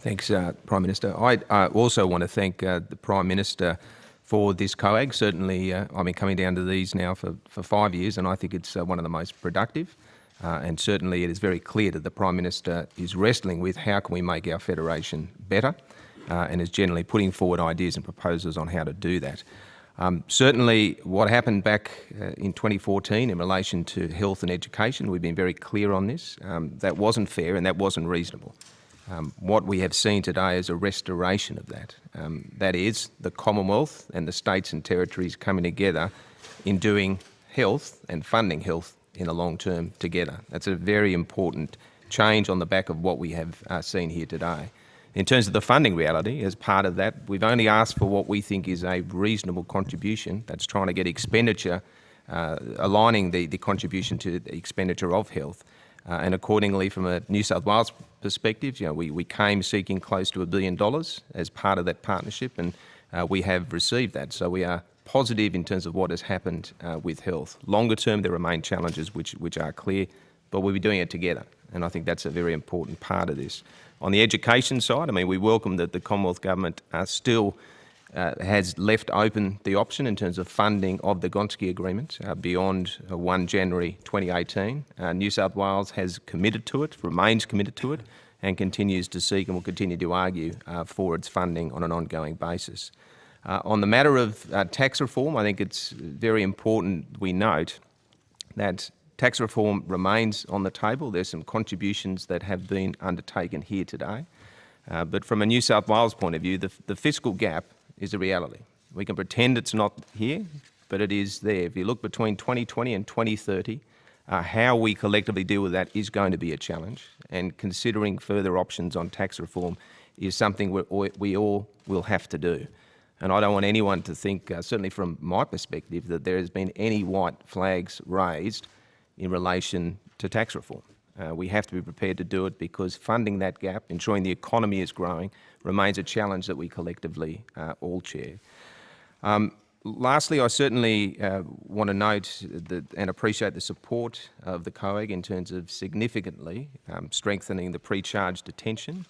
Thanks, Prime Minister. I also want to thank the Prime Minister for this COAG. Certainly, I've been coming down to these now for 5 years, and I think it's one of the most productive. And certainly it is very clear that the Prime Minister is wrestling with how can we make our federation better, and is generally putting forward ideas and proposals on how to do that. Certainly what happened back in 2014 in relation to health and education, we've been very clear on this. That wasn't fair and that wasn't reasonable. What we have seen today is a restoration of that. That is the Commonwealth and the states and territories coming together in doing health and funding health in the long term together. That's a very important change on the back of what we have seen here today. In terms of the funding reality, as part of that, we've only asked for what we think is a reasonable contribution. That's trying to get expenditure, aligning the contribution to the expenditure of health. And accordingly, from a New South Wales perspective, we came seeking close to $1 billion as part of that partnership, and we have received that. So we are positive in terms of what has happened with health. Longer term, there remain challenges which are clear, but we'll be doing it together. And I think that's a very important part of this. On the education side, we welcome that the Commonwealth Government still has left open the option in terms of funding of the Gonski Agreement beyond 1 January 2018. New South Wales has committed to it, remains committed to it, and continues to seek and will continue to argue for its funding on an ongoing basis. On the matter of tax reform, I think it's very important we note that tax reform remains on the table. There's some contributions that have been undertaken here today. But from a New South Wales point of view, the fiscal gap is a reality. We can pretend it's not here, but it is there. If you look between 2020 and 2030, how we collectively deal with that is going to be a challenge, and considering further options on tax reform is something we all will have to do. And I don't want anyone to think, certainly from my perspective, that there has been any white flags raised in relation to tax reform. We have to be prepared to do it because funding that gap, ensuring the economy is growing, remains a challenge that we collectively all share. Lastly, I certainly want to note and appreciate the support of the COAG in terms of significantly strengthening the pre-charge detention.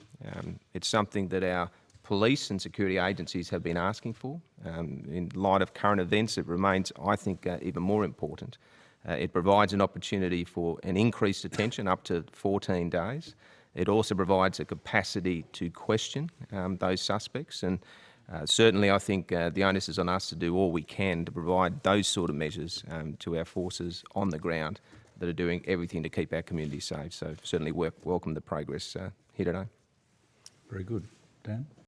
It's something that our police and security agencies have been asking for. In light of current events, it remains, I think, even more important. It provides an opportunity for an increased detention up to 14 days. It also provides a capacity to question those suspects, and certainly I think the onus is on us to do all we can to provide those sort of measures to our forces on the ground that are doing everything to keep our community safe. So certainly welcome the progress here today. Very good. Dan?